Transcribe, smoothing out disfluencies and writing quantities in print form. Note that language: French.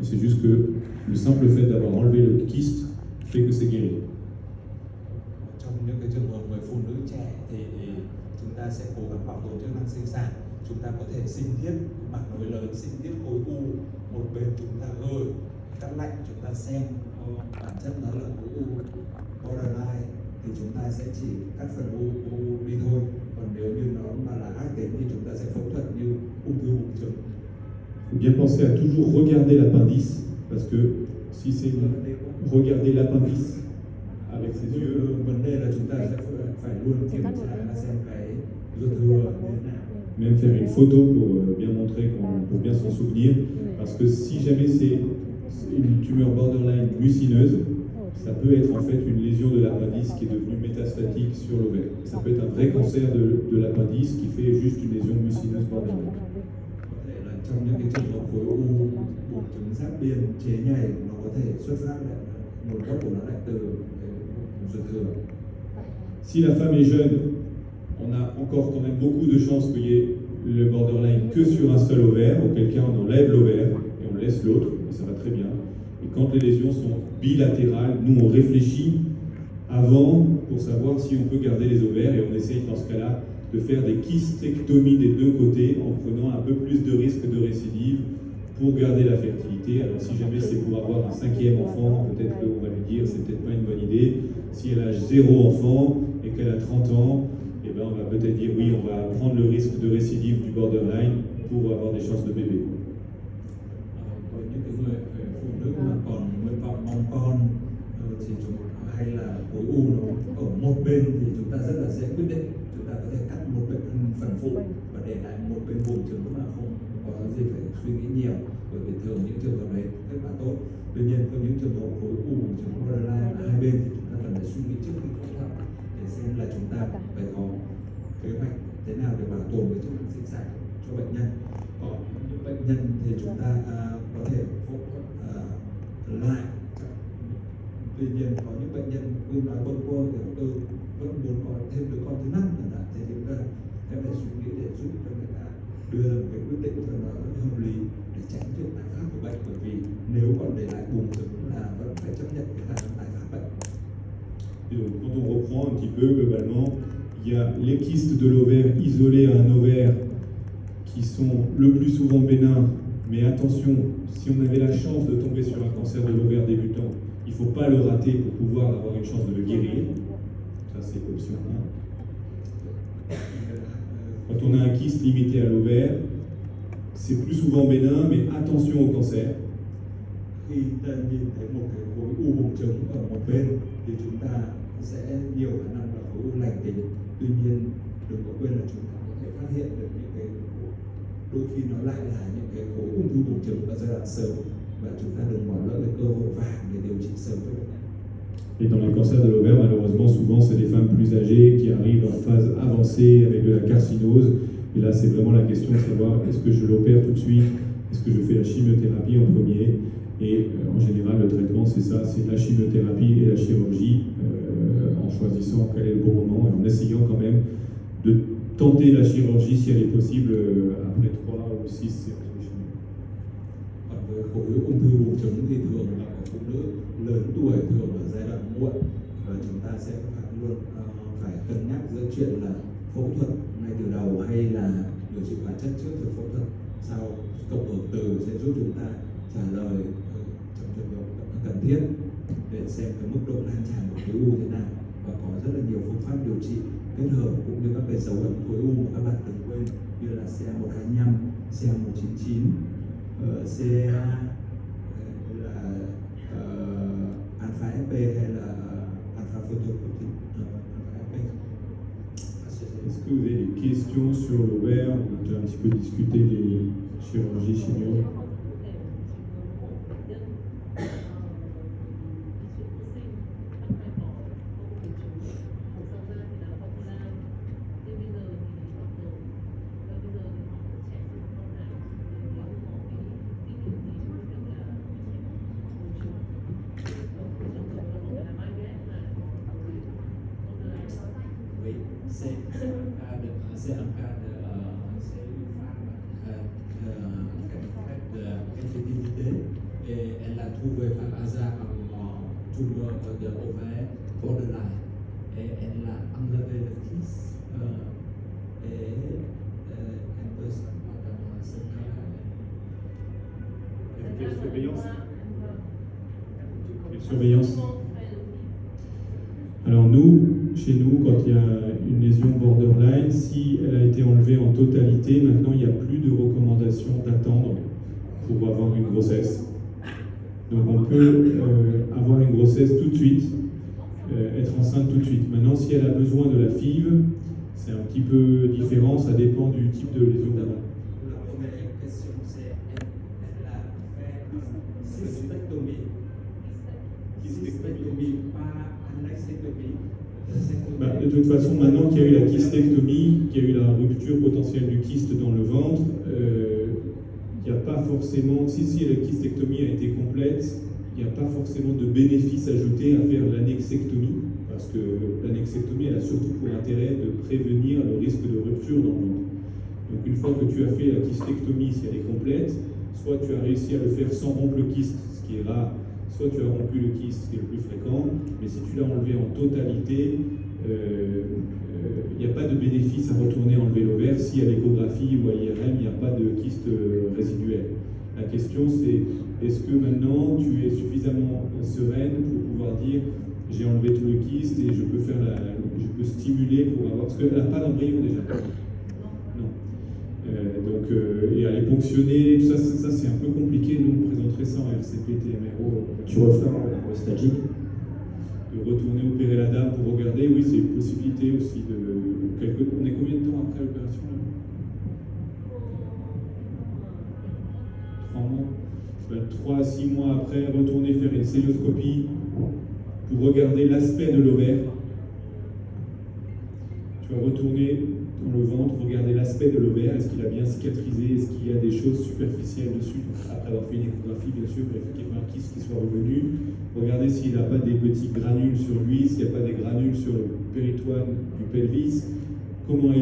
C'est juste que le simple fait d'avoir enlevé le kyste fait que c'est guéri. Trong những cái trường hợp người phụ nữ trẻ thì chúng ta sẽ cố gắng bảo tồn chức năng sinh sản. Chúng ta có thể sinh thiết mảng nối lớn, sinh thiết khối u, một bên chúng ta gửi cắt lạnh, chúng ta xem bản chất nó là khối u borderline thì chúng ta sẽ chỉ cắt phần u đi thôi. Còn nếu như nó mà là ác tính thì chúng ta sẽ phẫu thuật như ung thư buồng trứng. Il faut bien penser à toujours regarder l'appendice, parce que si c'est regarder l'appendice avec ses yeux, vấn đề là chúng ta sẽ phải luôn kiểm tra xem cái ruột thừa như thế nào. Même faire une photo pour bien montrer, pour bien s'en souvenir, parce que si jamais c'est une tumeur borderline mucineuse, ça peut être en fait une lésion de l'appendice qui est devenue métastatique sur l'ovaire. Ça peut être un vrai cancer de l'appendice qui fait juste une lésion mucineuse borderline. Trong những cái trường hợp khối u buồng trứng giáp biên chế nhầy, nó có thể xuất phát lại nguồn gốc của nó lại từ ruột thừa. Si la femme est jeune, on a encore quand même beaucoup de chances qu'il y ait le borderline que sur un seul ovaire, auquel cas on enlève l'ovaire et on laisse l'autre, et ça va très bien. Et quand les lésions sont bilatérales, nous on réfléchit avant pour savoir si on peut garder les ovaires et on essaye dans ce cas-là de faire des kystectomies des deux côtés en prenant un peu plus de risque de récidive pour garder la fertilité. Alors si jamais c'est pour avoir un 5e enfant, peut-être qu'on va lui dire c'est peut-être pas une bonne idée. Si elle a 0 enfant et qu'elle a 30 ans, eh ben on va peut-être dire oui, on va prendre le risque de récidive du borderline pour avoir des chances de bébé. Với những cái người phụ nữ mà còn nguyện vọng mong con thì hay là khối u nó ở một bên thì chúng ta rất là dễ quyết định. Chúng ta có thể cắt một bên phần phụ và để lại một bên buồng trứng mà không có gì phải suy nghĩ nhiều, bởi vì thường những trường hợp đấy kết quả tốt. Tuy nhiên có những trường hợp khối u buồng trứng borderline ở hai bên thì chúng ta cần phải suy nghĩ trước khi phẫu thuật để xem là chúng ta phải có kế hoạch thế nào để bảo tồn cái chức năng sinh sản cho bệnh nhân. Còn những bệnh nhân thì chúng ta có thể phẫu thuật lại. Tuy nhiên có những bệnh nhân cứ nói bâng quơ kiểu tôi vẫn muốn có thêm đứa con thứ 5 chẳng hạn, thì chúng ta sẽ phải suy nghĩ để giúp cho người ta đưa ra một cái quyết định cho nó hợp lý để tránh việc tái phát của bệnh, bởi vì nếu còn để lại buồng trứng là vẫn phải chấp nhận cái khả năng tái phát bệnh. Et donc, quand on reprend un petit peu globalement, il y a les kystes de l'ovaire isolés à un ovaire qui sont le plus souvent bénins, mais attention, si on avait la chance de tomber sur un cancer de l'ovaire débutant, il ne faut pas le rater pour pouvoir avoir une chance de le guérir. Ça, c'est option 1. Quand on a un kyste limité à l'ovaire, c'est plus souvent bénin, mais attention au cancer. Khi ta nhìn thấy một cái khối u buồng trứng ở một bên thì chúng ta sẽ nhiều khả năng là khối u lành tính. Tuy nhiên đừng có quên là chúng ta có thể phát hiện được những cái đôi khi nó lại là những cái khối ung thư buồng trứng ở giai đoạn sớm, và chúng ta đừng bỏ lỡ cái cơ hội vàng để điều trị sớm cho bệnh nhân. Et dans les cancers de l'ovaire, malheureusement, souvent, c'est des femmes plus âgées qui arrivent en phase avancée avec de la carcinose. Et là, c'est vraiment la question de savoir est-ce que je l'opère tout de suite, est-ce que je fais la chimiothérapie en premier. Et en général, le traitement, c'est ça, c'est la chimiothérapie et la chirurgie, en choisissant quel est le bon moment et en essayant quand même de tenter la chirurgie si elle est possible après 3 ou 6 séances de chimio. Còn với khối ung thư buồng trứng thì thường là ở phụ nữ lớn tuổi, thường ở giai đoạn muộn, và chúng ta sẽ luôn phải cân nhắc giữa chuyện là phẫu thuật ngay từ đầu hay là điều trị hóa chất trước rồi phẫu thuật sau. Cộng hưởng từ sẽ giúp chúng ta trả lời trong trường hợp cần thiết để xem cái mức độ lan tràn của khối u thế nào, và có rất là nhiều phương pháp điều trị kết hợp cũng như các cái dấu ấn khối u mà các bạn đừng quên như là CA125, CA199, CA là alpha FP hay là alpha photoprotein alpha FP. Est-ce que vous avez des questions sur l'ovaire? On a déjà un petit peu discuté des chirurgies chimio. Infertilité et tumor of the ovaire borderline and là enlever le kyste et entonces pendant ce cas Quelle surveillance? Quelle surveillance? Alors nous, chez nous, quand il y a une lésion borderline, si elle a été enlevée en totalité, maintenant il n'y a plus de recommandation d'attendre pour avoir une grossesse. Donc on peut avoir une grossesse tout de suite, être enceinte tout de suite. Maintenant, si elle a besoin de la FIV, c'est un petit peu différent, ça dépend du type de lésion. La première question, c'est elle a fait cystectomie. Cystectomie, pas annexectomie. De toute façon, maintenant qu'il y a eu la kystectomie, qu'il y a eu la rupture potentielle du kyste dans le ventre, il n'y a pas forcément, si la kystectomie a été complète, il n'y a pas forcément de bénéfice ajouté à faire l'annexectomie, parce que l'annexectomie, elle a surtout pour intérêt de prévenir le risque de rupture dans le ventre. Donc une fois que tu as fait la kystectomie, si elle est complète, soit tu as réussi à le faire sans rompre le kyste, ce qui est rare, soit tu as rompu le kyste, ce qui est le plus fréquent, mais si tu l'as enlevé en totalité, il n'y a pas de bénéfice à retourner enlever l'ovaire si à l'échographie ou à l'IRM, il n'y a pas de kyste résiduel. La question c'est, est-ce que maintenant tu es suffisamment sereine pour pouvoir dire j'ai enlevé tout le kyste et je peux stimuler pour avoir, parce qu'elle n'a pas d'embryon déjà. Non. Et aller ponctionner, ça c'est un peu compliqué, nous on présenterait ça en RCP, TMRO. Tu refais en stagique? De retourner opérer la dame pour regarder, oui, c'est une possibilité aussi de... On est combien de temps après l'opération là? 3 mois. 3 à 6 mois après, retourner faire une célioscopie pour regarder l'aspect de l'ovaire. Tu vas retourner dans le ventre, regarder l'aspect de l'ovaire, est-ce qu'il a bien cicatrisé, est-ce qu'il y a des choses superficielles dessus, après avoir fait une échographie bien sûr, pour qu'il y ait un kyste qui soit revenu, regarder s'il n'a pas des petits granules sur lui, s'il n'y a pas des granules sur le péritoine du pelvis, comment est